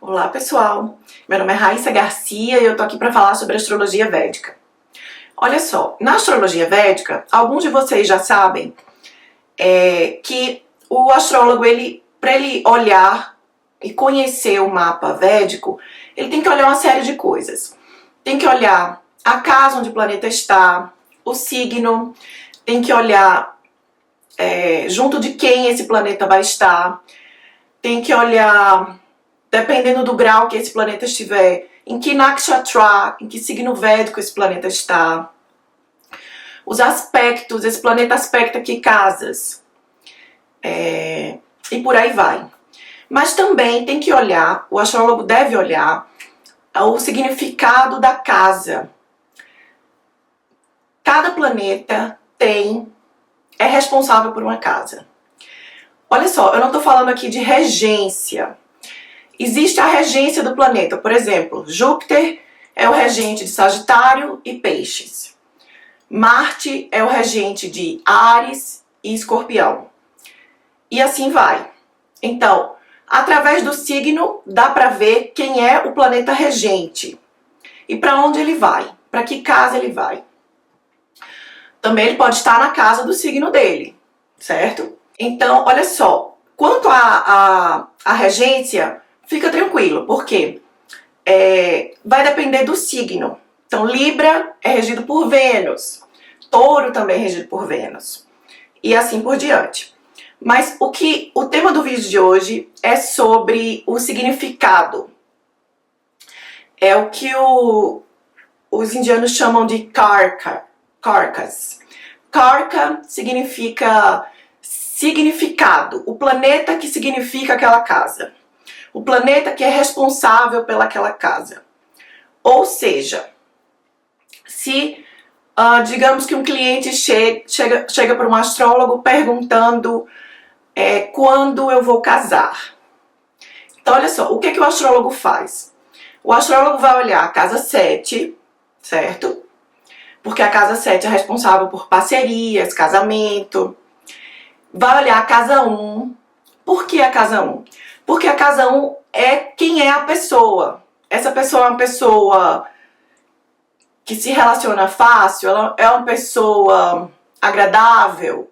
Olá pessoal, meu nome é Raíssa Garcia e eu tô aqui para falar sobre astrologia védica. Olha só, na astrologia védica, alguns de vocês já sabem que o astrólogo, para ele olhar e conhecer o mapa védico, ele tem que olhar uma série de coisas. Tem que olhar a casa onde o planeta está, o signo, tem que olhar junto de quem esse planeta vai estar, tem que olhar, dependendo do grau que esse planeta estiver, em que nakshatra, em que signo védico esse planeta está, os aspectos, esse planeta aspecta que casas, e por aí vai. Mas também tem que olhar, o astrólogo deve olhar o significado da casa. Cada planeta é responsável por uma casa. Olha só, eu não estou falando aqui de regência. Existe a regência do planeta, por exemplo, Júpiter é o regente de Sagitário e Peixes. Marte é o regente de Áries e Escorpião. E assim vai. Então, através do signo, dá para ver quem é o planeta regente e para onde ele vai, para que casa ele vai. Também ele pode estar na casa do signo dele, certo? Então, olha só, quanto à regência, fica tranquilo, porque vai depender do signo. Então, Libra é regido por Vênus, Touro também é regido por Vênus, e assim por diante. Mas o tema do vídeo de hoje é sobre o significado. É o que os indianos chamam de Karkas. Karka significa significado, o planeta que significa aquela casa. O planeta que é responsável pelaquela casa. Ou seja, se digamos que um cliente chega para um astrólogo perguntando quando eu vou casar. Então, olha só, o que o astrólogo faz? O astrólogo vai olhar a casa 7, certo? Porque a casa 7 é responsável por parcerias, casamento. Vai olhar a casa 1. Por que a casa 1? Porque a casa 1 é quem é a pessoa. Essa pessoa é uma pessoa que se relaciona fácil, ela é uma pessoa agradável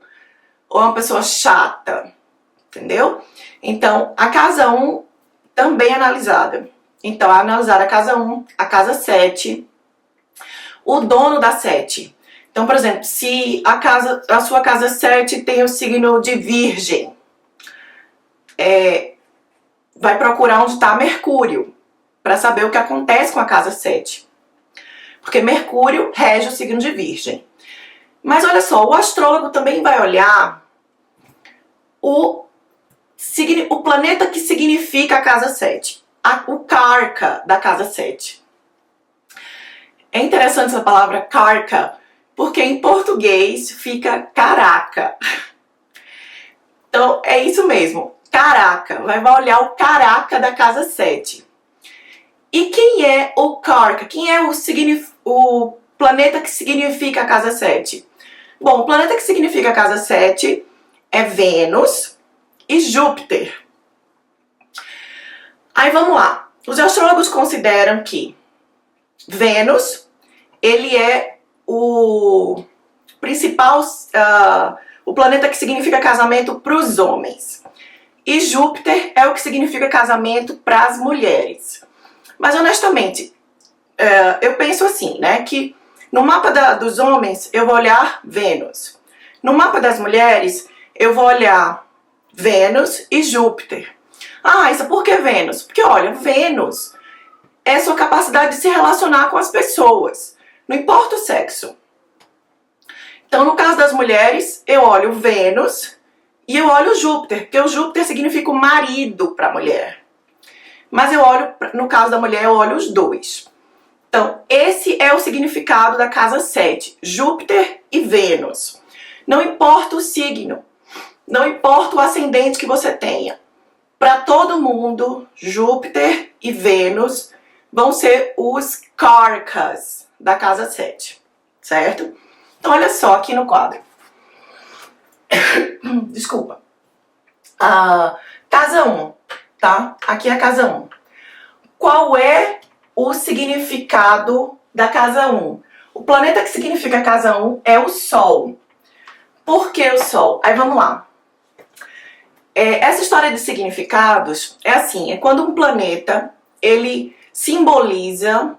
ou é uma pessoa chata, entendeu? Então, a casa 1 também é analisada. Então, é analisada a casa 1, a casa 7, o dono da 7. Então, por exemplo, se a sua casa 7 tem o signo de Virgem, vai procurar onde está Mercúrio, para saber o que acontece com a casa 7. Porque Mercúrio rege o signo de Virgem. Mas olha só, o astrólogo também vai olhar o planeta que significa a casa 7. O Karka da casa 7. É interessante essa palavra Karka, porque em português fica caraca. Então, é isso mesmo. Caraca. Vai olhar o caraca da casa 7. E quem é o Karka? Quem é o planeta que significa a casa 7? Bom, o planeta que significa a casa 7 é Vênus e Júpiter. Aí vamos lá. Os astrólogos consideram que Vênus, ele é o principal, o planeta que significa casamento para os homens. E Júpiter é o que significa casamento para as mulheres. Mas honestamente, eu penso assim, né, que no mapa dos homens eu vou olhar Vênus. No mapa das mulheres eu vou olhar Vênus e Júpiter. Ah, isso por que Vênus? Porque olha, Vênus é a sua capacidade de se relacionar com as pessoas. Não importa o sexo. Então, no caso das mulheres, eu olho Vênus e eu olho Júpiter, porque o Júpiter significa o marido para a mulher. Mas no caso da mulher, eu olho os dois. Então, esse é o significado da casa 7, Júpiter e Vênus. Não importa o signo, não importa o ascendente que você tenha. Para todo mundo, Júpiter e Vênus vão ser os Karkas da casa 7, certo? Então, olha só aqui no quadro. Desculpa. Casa 1, tá? Aqui é a casa 1. qual é o significado da casa 1? O planeta que significa a casa 1 é o Sol. Por que o Sol? Aí vamos lá. Essa história de significados é assim, é quando um planeta, ele simboliza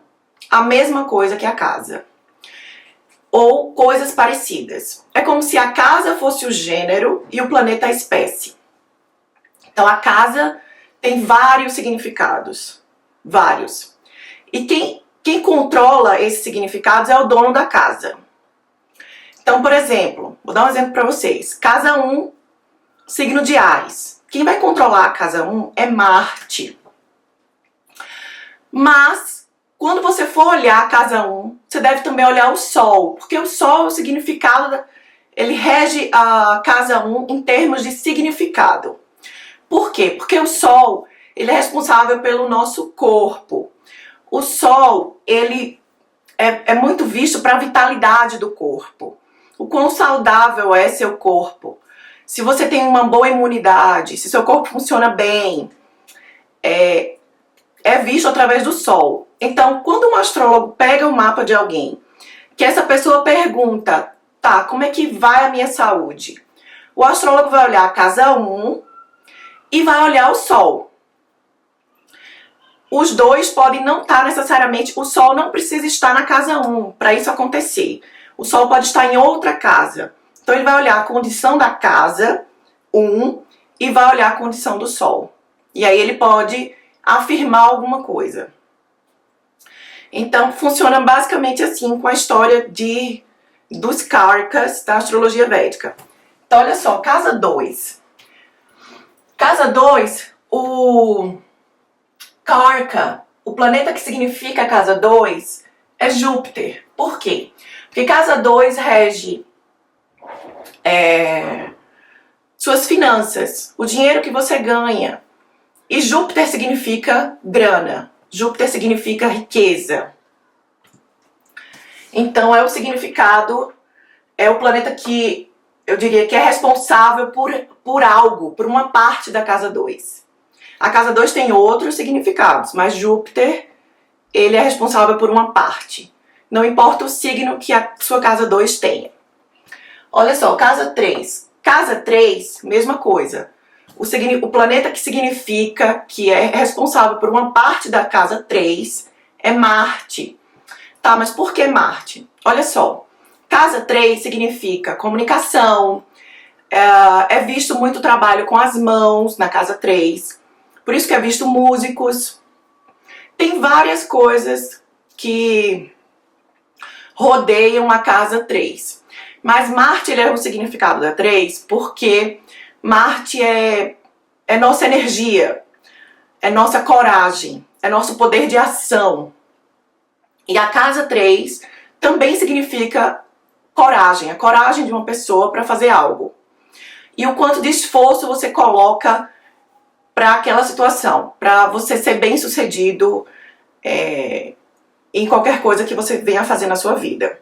a mesma coisa que a casa. Ou coisas parecidas. É como se a casa fosse o gênero e o planeta a espécie. Então a casa tem vários significados. Vários. E quem controla esses significados é o dono da casa. Então, por exemplo, vou dar um exemplo para vocês. Casa 1, signo de Áries. Quem vai controlar a casa 1 é Marte. Mas, quando você for olhar a casa 1, você deve também olhar o Sol. Porque o Sol, o significado, ele rege a casa 1 em termos de significado. Por quê? Porque o Sol, ele é responsável pelo nosso corpo. O Sol, ele é muito visto para a vitalidade do corpo. O quão saudável é seu corpo. Se você tem uma boa imunidade, se seu corpo funciona bem, é visto através do Sol. Então, quando um astrólogo pega o mapa de alguém, que essa pessoa pergunta, tá, como é que vai a minha saúde? O astrólogo vai olhar a casa 1 e vai olhar o Sol. Os dois podem não estar necessariamente, o Sol não precisa estar na casa 1 para isso acontecer. O Sol pode estar em outra casa. Então ele vai olhar a condição da casa 1 e vai olhar a condição do Sol. E aí ele pode afirmar alguma coisa. Então funciona basicamente assim com a história dos Karkas da astrologia védica. Então olha só, casa 2. Casa 2, o Karka, o planeta que significa a casa 2, é Júpiter. Por quê? Porque casa 2 rege suas finanças, o dinheiro que você ganha. E Júpiter significa grana. Júpiter significa riqueza. Então é o significado, é o planeta que eu diria que é responsável por algo, por uma parte da casa 2. A casa 2 tem outros significados, mas Júpiter, ele é responsável por uma parte. Não importa o signo que a sua casa 2 tenha. Olha só, casa 3. Casa 3, mesma coisa. O planeta que significa, que é responsável por uma parte da casa 3, é Marte. Tá, mas por que Marte? Olha só, casa 3 significa comunicação, é visto muito trabalho com as mãos na casa 3, por isso que é visto músicos. Tem várias coisas que rodeiam a casa 3. Mas Marte, ele é o significado da 3 porque Marte é nossa energia, é nossa coragem, é nosso poder de ação. E a casa 3 também significa coragem, a coragem de uma pessoa para fazer algo. E o quanto de esforço você coloca para aquela situação, para você ser bem sucedido em qualquer coisa que você venha fazer na sua vida.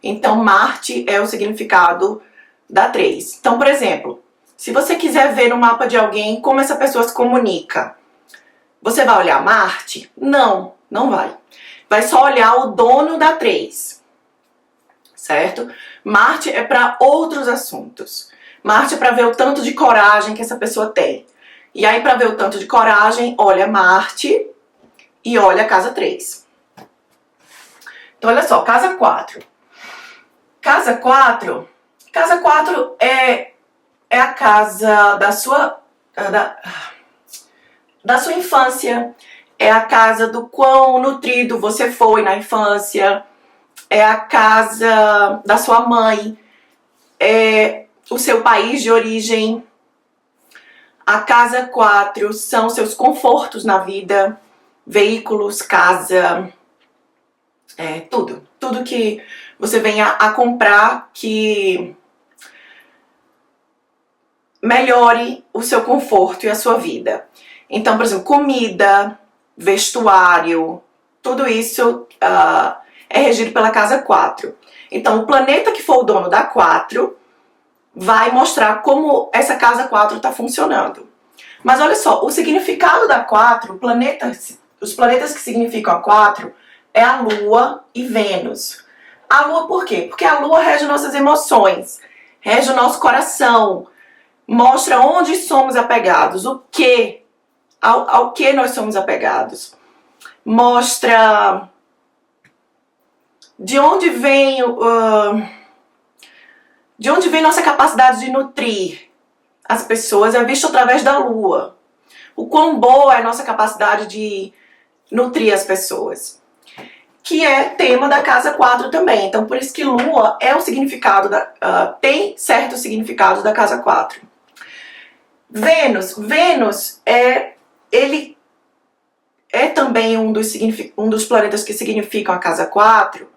Então Marte é o significado da 3. Então, por exemplo, se você quiser ver no mapa de alguém como essa pessoa se comunica, você vai olhar Marte? Não, não vai. Vai só olhar o dono da 3, certo? Marte é para outros assuntos. Marte é para ver o tanto de coragem que essa pessoa tem. E aí, para ver o tanto de coragem, olha Marte e olha a casa 3. Então, olha só, casa 4. Casa 4 é a casa da sua infância. É a casa do quão nutrido você foi na infância. É a casa da sua mãe. É o seu país de origem. A casa 4 são seus confortos na vida. Veículos, casa, tudo. Tudo que você venha a comprar que melhore o seu conforto e a sua vida. Então, por exemplo, comida, vestuário, tudo isso é regido pela casa 4. Então, o planeta que for o dono da 4 vai mostrar como essa casa 4 está funcionando. Mas olha só, o significado da 4, o planeta os planetas que significam a 4 é a Lua e Vênus. A Lua por quê? Porque a Lua rege nossas emoções, rege o nosso coração, mostra onde somos apegados, ao que nós somos apegados. Mostra de onde vem nossa capacidade de nutrir as pessoas, é visto através da Lua. O quão boa é a nossa capacidade de nutrir as pessoas. Que é tema da casa 4 também. Então, por isso que Lua é o significado, tem certos significados da casa 4. Vênus ele é também um dos planetas que significam a casa 4,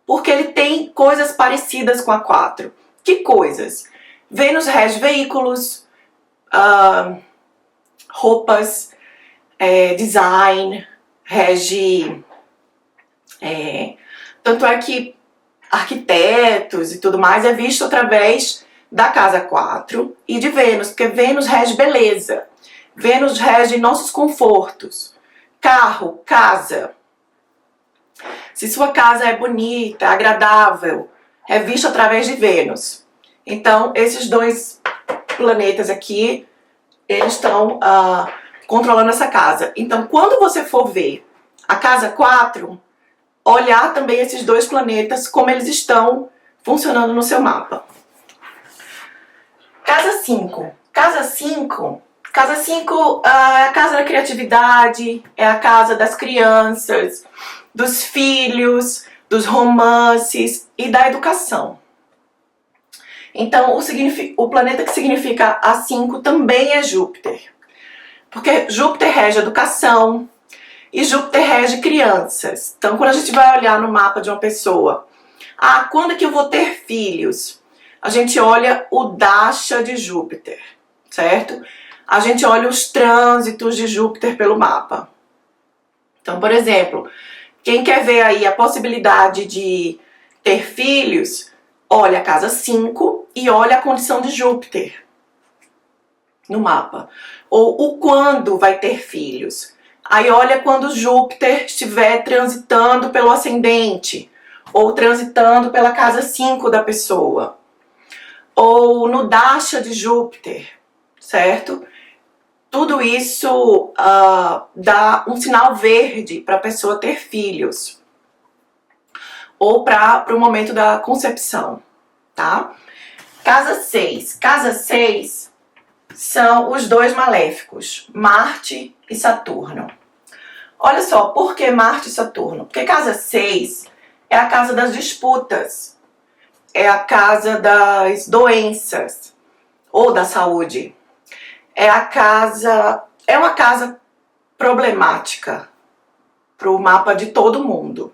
porque ele tem coisas parecidas com a 4. Que coisas? Vênus rege veículos, roupas, design, rege... tanto é que arquitetos e tudo mais é visto através da casa 4 e de Vênus, porque Vênus rege beleza, Vênus rege nossos confortos, carro, casa. Se sua casa é bonita, agradável, é visto através de Vênus. Então, esses dois planetas aqui, eles estão controlando essa casa. Então, quando você for ver a casa 4, olhar também esses dois planetas, como eles estão funcionando no seu mapa. Casa 5. Casa 5 é a casa da criatividade, é a casa das crianças, dos filhos, dos romances e da educação. Então, o planeta que significa a 5 também é Júpiter. Porque Júpiter rege educação e Júpiter rege crianças. Então, quando a gente vai olhar no mapa de uma pessoa, quando é que eu vou ter filhos? A gente olha o Dasha de Júpiter, certo? A gente olha os trânsitos de Júpiter pelo mapa. Então, por exemplo, quem quer ver aí a possibilidade de ter filhos, olha a casa 5 e olha a condição de Júpiter no mapa. Ou o quando vai ter filhos. Aí olha quando Júpiter estiver transitando pelo ascendente, ou transitando pela casa 5 da pessoa, ou no Dasha de Júpiter, certo? Tudo isso dá um sinal verde para a pessoa ter filhos, ou para o momento da concepção, tá? Casa 6. Casa 6 são os dois maléficos, Marte e Saturno. Olha só, por que Marte e Saturno? Porque casa 6 é a casa das disputas, é a casa das doenças ou da saúde. É uma casa problemática para o mapa de todo mundo.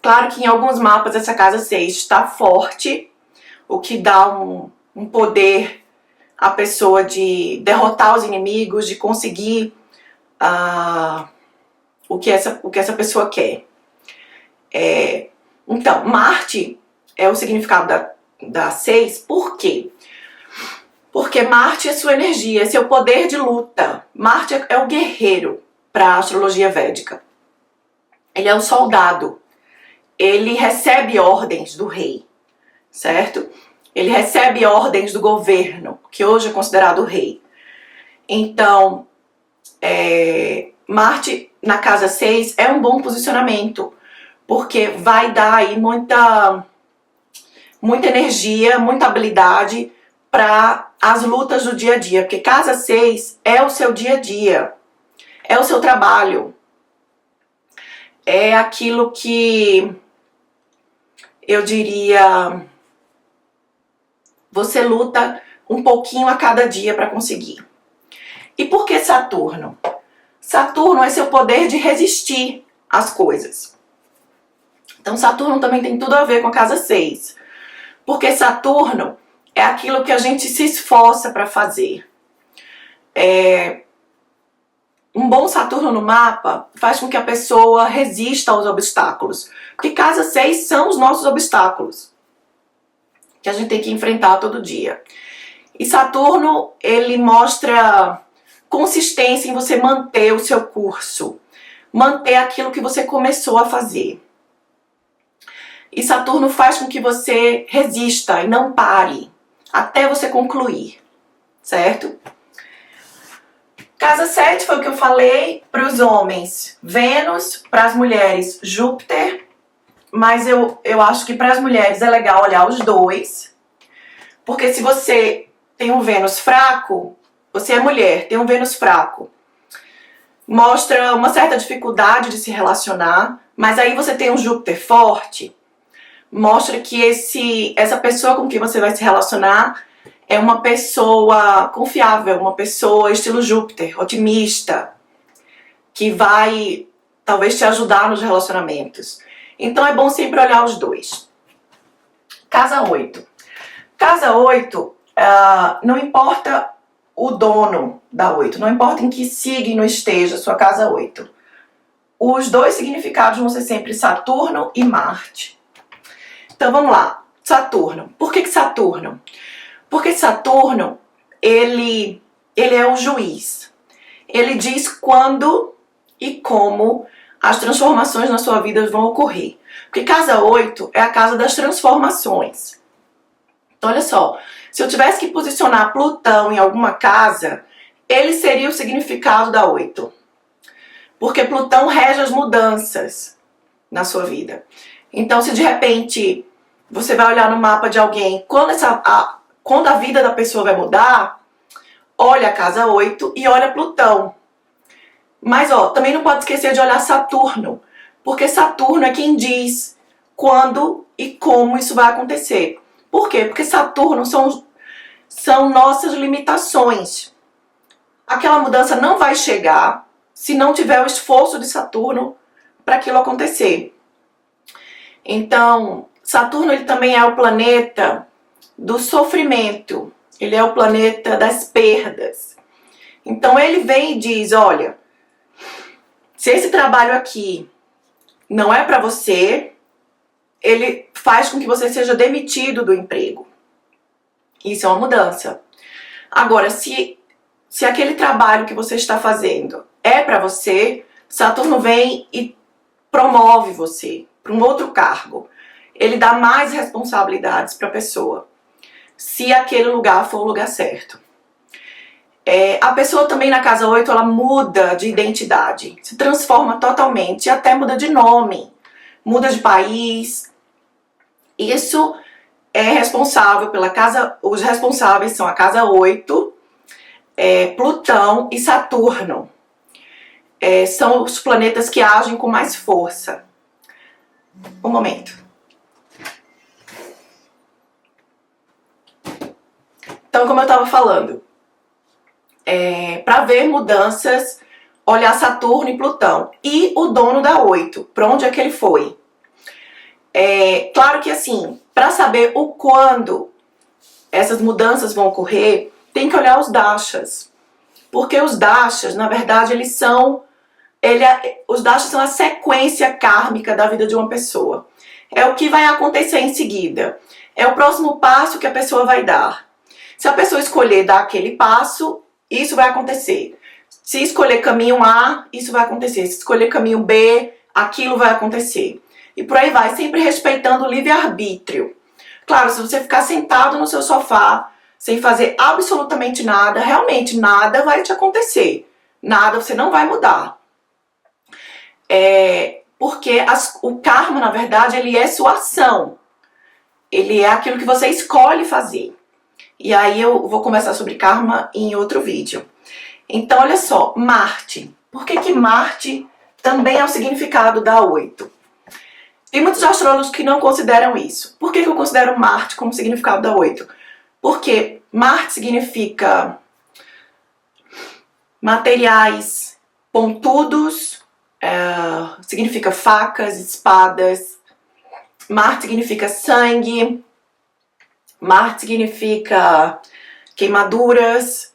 Claro que em alguns mapas essa casa 6 está forte, o que dá um poder à pessoa de derrotar os inimigos, de conseguir o que essa pessoa quer. Então, Marte é o significado da 6, por quê? Porque Marte é sua energia, é seu poder de luta. Marte é o guerreiro para a astrologia védica. Ele é um soldado. Ele recebe ordens do rei, certo? Ele recebe ordens do governo, que hoje é considerado o rei. Então, Marte na casa 6 é um bom posicionamento, porque vai dar aí muita energia, muita habilidade para as lutas do dia a dia, porque casa 6 é o seu dia a dia, é o seu trabalho, é aquilo que eu diria, você luta um pouquinho a cada dia para conseguir. E por que Saturno? Saturno é seu poder de resistir às coisas. Então Saturno também tem tudo a ver com a casa 6, porque Saturno é aquilo que a gente se esforça para fazer. Um bom Saturno no mapa faz com que a pessoa resista aos obstáculos. Porque casa 6 são os nossos obstáculos, que a gente tem que enfrentar todo dia. E Saturno, ele mostra consistência em você manter o seu curso, manter aquilo que você começou a fazer. E Saturno faz com que você resista e não pare até você concluir, certo? Casa 7 foi o que eu falei para os homens, Vênus, para as mulheres, Júpiter, mas eu acho que para as mulheres é legal olhar os dois, porque se você tem um Vênus fraco, você é mulher, tem um Vênus fraco, mostra uma certa dificuldade de se relacionar, mas aí você tem um Júpiter forte, mostra que essa pessoa com quem você vai se relacionar é uma pessoa confiável, uma pessoa estilo Júpiter, otimista, que vai talvez te ajudar nos relacionamentos. Então é bom sempre olhar os dois. Casa 8. Casa 8, não importa o dono da 8, não importa em que signo esteja a sua casa 8. Os dois significados vão ser sempre Saturno e Marte. Então vamos lá, Saturno. Por que Saturno? Porque Saturno, ele é o juiz. Ele diz quando e como as transformações na sua vida vão ocorrer. Porque casa 8 é a casa das transformações. Então olha só, se eu tivesse que posicionar Plutão em alguma casa, ele seria o significado da 8. Porque Plutão rege as mudanças na sua vida. Então se de repente você vai olhar no mapa de alguém, quando a vida da pessoa vai mudar, olha a casa 8 e olha Plutão. Mas também não pode esquecer de olhar Saturno, porque Saturno é quem diz quando e como isso vai acontecer. Por quê? Porque Saturno são nossas limitações. Aquela mudança não vai chegar se não tiver o esforço de Saturno para aquilo acontecer. Então, Saturno ele também é o planeta do sofrimento, ele é o planeta das perdas. Então ele vem e diz, olha, se esse trabalho aqui não é para você, ele faz com que você seja demitido do emprego. Isso é uma mudança. Agora, se aquele trabalho que você está fazendo é para você, Saturno vem e promove você para um outro cargo. Ele dá mais responsabilidades para a pessoa, se aquele lugar for o lugar certo. A pessoa também na casa 8, ela muda de identidade, se transforma totalmente, até muda de nome, muda de país. Isso é responsável pela casa, os responsáveis são a casa 8, Plutão e Saturno. São os planetas que agem com mais força. Um momento. Então, como eu estava falando, para ver mudanças, olhar Saturno e Plutão. E o dono da 8, para onde é que ele foi? Claro que assim, para saber o quando essas mudanças vão ocorrer, tem que olhar os dashas. Porque os dashas, na verdade, os dashas são a sequência kármica da vida de uma pessoa. É o que vai acontecer em seguida. É o próximo passo que a pessoa vai dar. Se a pessoa escolher dar aquele passo, isso vai acontecer. Se escolher caminho A, isso vai acontecer. Se escolher caminho B, aquilo vai acontecer. E por aí vai, sempre respeitando o livre-arbítrio. Claro, se você ficar sentado no seu sofá, sem fazer absolutamente nada, realmente nada vai te acontecer. Nada, você não vai mudar. Porque o karma, na verdade, ele é sua ação. Ele é aquilo que você escolhe fazer. E aí eu vou conversar sobre karma em outro vídeo. Então, olha só, Marte. Por que Marte também é o significado da 8? Tem muitos astrólogos que não consideram isso. Por que eu considero Marte como significado da 8? Porque Marte significa materiais pontudos, significa facas, espadas. Marte significa sangue. Marte significa queimaduras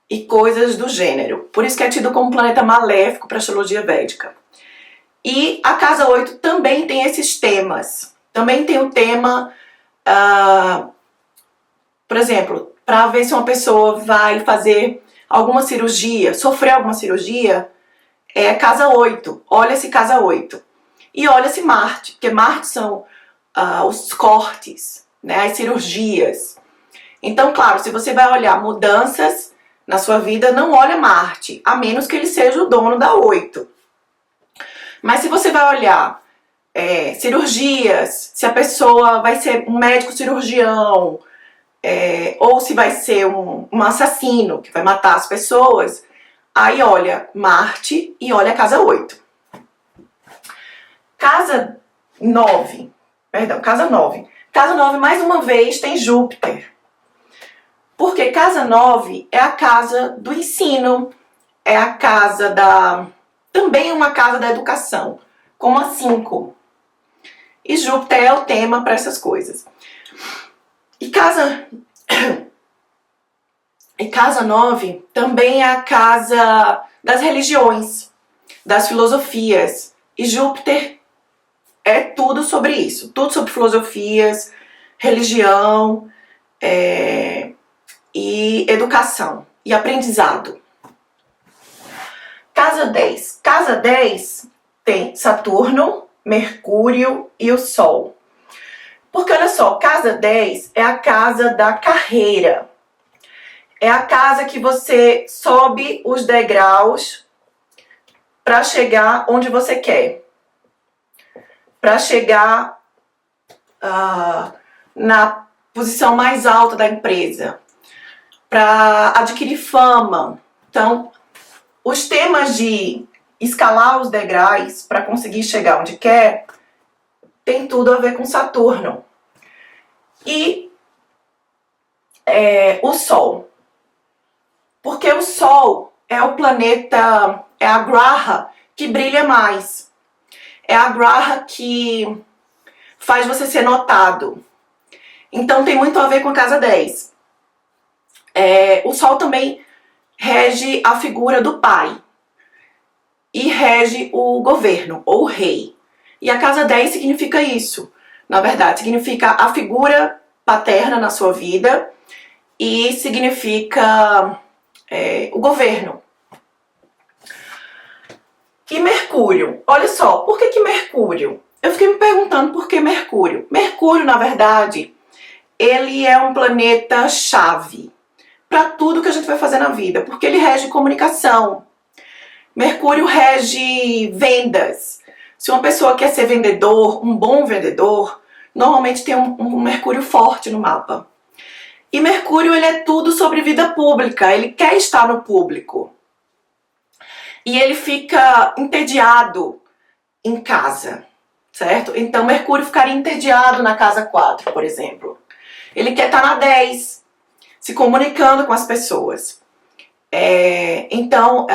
e coisas do gênero. Por isso que é tido como um planeta maléfico para a astrologia védica. E a casa 8 também tem esses temas. Também tem o tema, por exemplo, para ver se uma pessoa vai fazer alguma cirurgia, sofreu alguma cirurgia, é casa 8. Olha-se casa 8. E olha-se Marte, porque Marte são os cortes, né, as cirurgias. Então, claro, se você vai olhar mudanças na sua vida, não olha Marte, a menos que ele seja o dono da 8. Mas se você vai olhar cirurgias, se a pessoa vai ser um médico cirurgião, ou se vai ser um assassino que vai matar as pessoas, aí olha Marte e olha a casa 8. Casa 9, casa 9. Casa 9, mais uma vez, tem Júpiter. Porque casa 9 é a casa do ensino, é a casa também uma casa da educação, como a 5. E Júpiter é o tema para essas coisas. E casa 9 também é a casa das religiões, das filosofias. E Júpiter é tudo sobre isso, tudo sobre filosofias, religião e educação e aprendizado. Casa 10. Casa 10 tem Saturno, Mercúrio e o Sol. Porque olha só, casa 10 é a casa da carreira. É a casa que você sobe os degraus para chegar onde você quer. Para chegar na posição mais alta da empresa. Para adquirir fama. Então, os temas de escalar os degraus para conseguir chegar onde quer tem tudo a ver com Saturno. E o Sol. Porque o Sol é o planeta, é a graha que brilha mais. É a graha que faz você ser notado. Então tem muito a ver com a casa 10. O Sol também rege a figura do pai. E rege o governo, ou o rei. E a casa 10 significa isso. Na verdade, significa a figura paterna na sua vida e significa o governo. E Mercúrio? Olha só, por que Mercúrio? Eu fiquei me perguntando por que Mercúrio. Mercúrio, na verdade, ele é um planeta-chave para tudo que a gente vai fazer na vida, porque ele rege comunicação. Mercúrio rege vendas. Se uma pessoa quer ser vendedor, um bom vendedor, normalmente tem um Mercúrio forte no mapa. E Mercúrio, ele é tudo sobre vida pública, ele quer estar no público. E ele fica entediado em casa, certo? Então Mercúrio ficaria entediado na casa 4, por exemplo. Ele quer estar na 10, se comunicando com as pessoas. Então,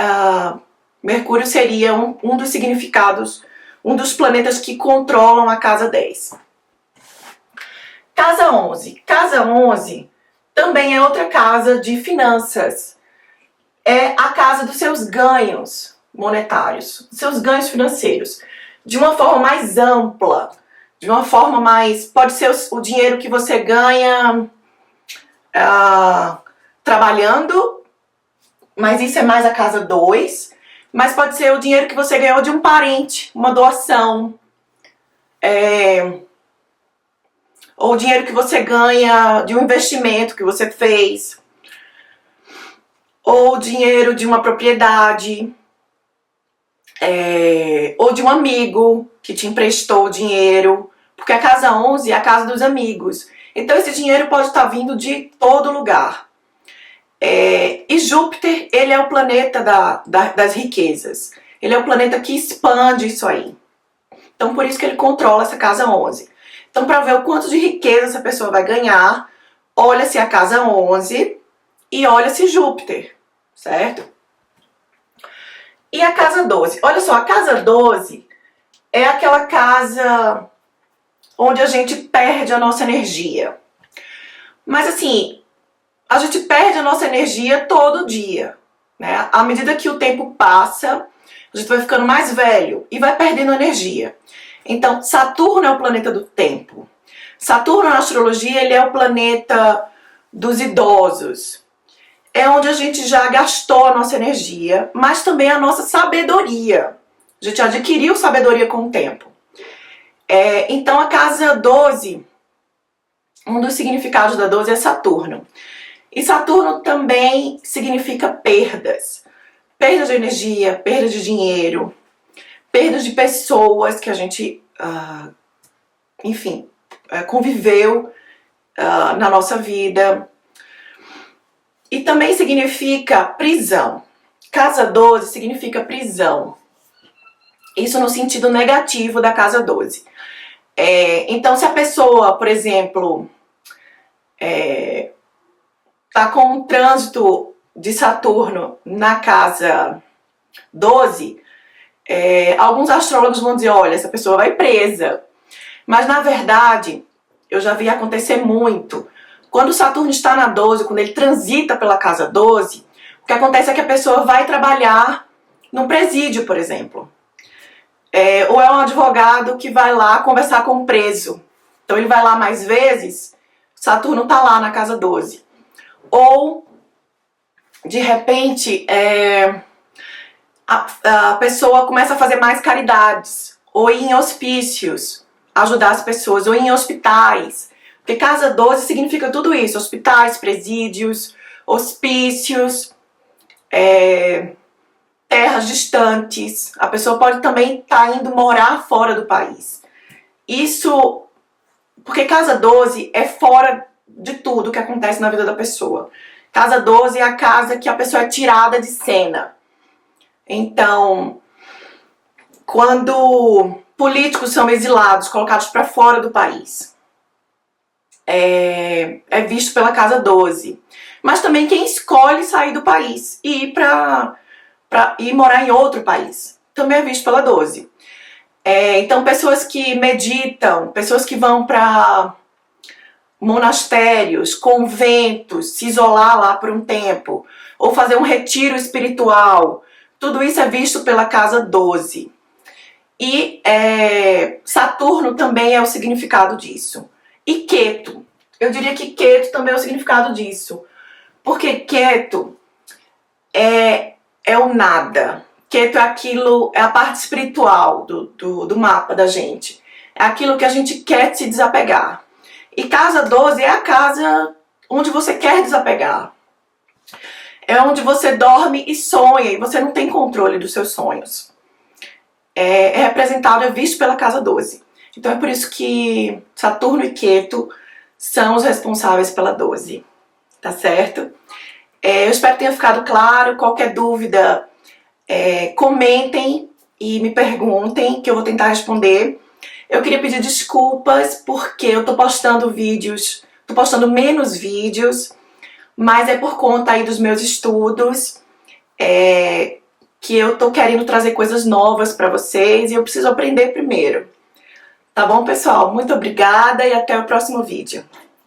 Mercúrio seria um dos significados, um dos planetas que controlam a casa 10. Casa 11. Casa 11 também é outra casa de finanças. É a casa dos seus ganhos monetários, seus ganhos financeiros. De uma forma mais ampla, de uma forma mais... Pode ser o dinheiro que você ganha trabalhando, mas isso é mais a casa 2. Mas pode ser o dinheiro que você ganhou de um parente, uma doação. Ou o dinheiro que você ganha de um investimento que você fez. Ou dinheiro de uma propriedade. Ou de um amigo que te emprestou dinheiro. Porque a casa 11 é a casa dos amigos. Então esse dinheiro pode estar vindo de todo lugar. E Júpiter, ele é o planeta das riquezas. Ele é o planeta que expande isso aí. Então por isso que ele controla essa casa 11. Então para ver o quanto de riqueza essa pessoa vai ganhar, olha-se a casa 11 e olha-se Júpiter, certo? E a casa 12. Olha só, a casa 12 é aquela casa onde a gente perde a nossa energia. Mas assim, a gente perde a nossa energia todo dia, né? À medida que o tempo passa, a gente vai ficando mais velho e vai perdendo energia. Então, Saturno é o planeta do tempo. Saturno, na astrologia, ele é o planeta dos idosos. é onde a gente já gastou a nossa energia, mas também a nossa sabedoria. A gente adquiriu sabedoria com o tempo. Então a casa 12, um dos significados da 12 é Saturno. E Saturno também significa perdas. Perda de energia, perda de dinheiro, perda de pessoas que a gente, enfim, conviveu na nossa vida. E também significa prisão. Casa 12 significa prisão. Isso no sentido negativo da casa 12. Então, se a pessoa, por exemplo, está com um trânsito de Saturno na casa 12, alguns astrólogos vão dizer, olha, essa pessoa vai presa. Mas, na verdade, eu já vi acontecer muito. Quando Saturno está na 12, quando ele transita pela casa 12, o que acontece é que a pessoa vai trabalhar num presídio, por exemplo. Ou é um advogado que vai lá conversar com o preso. Então ele vai lá mais vezes, Saturno está lá na casa 12. Ou, de repente, a pessoa começa a fazer mais caridades, ou ir em hospícios, ajudar as pessoas, ou ir em hospitais. Porque casa 12 significa tudo isso, hospitais, presídios, hospícios, terras distantes. A pessoa pode também estar indo morar fora do país. Isso, porque casa 12 é fora de tudo que acontece na vida da pessoa. Casa 12 é a casa que a pessoa é tirada de cena. Então, quando políticos são exilados, colocados para fora do país, é visto pela casa 12. Mas também quem escolhe sair do país e ir para ir morar em outro país também é visto pela 12. Então, pessoas que meditam, pessoas que vão para monastérios, conventos, se isolar lá por um tempo, ou fazer um retiro espiritual, tudo isso é visto pela casa 12. E Saturno também é o significado disso. E Ketu, eu diria que Ketu também é o significado disso. Porque Ketu é o nada. Ketu é aquilo, é a parte espiritual do mapa da gente. É aquilo que a gente quer se desapegar. E casa 12 é a casa onde você quer desapegar. É onde você dorme e sonha, e você não tem controle dos seus sonhos. É representado, é visto pela casa 12. Então é por isso que Saturno e Ketu são os responsáveis pela 12. Tá certo? Eu espero que tenha ficado claro. Qualquer dúvida, comentem e me perguntem, que eu vou tentar responder. Eu queria pedir desculpas porque eu tô postando vídeos, tô postando menos vídeos, mas é por conta aí dos meus estudos, que eu tô querendo trazer coisas novas pra vocês e eu preciso aprender primeiro. Tá bom, pessoal? Muito obrigada e até o próximo vídeo.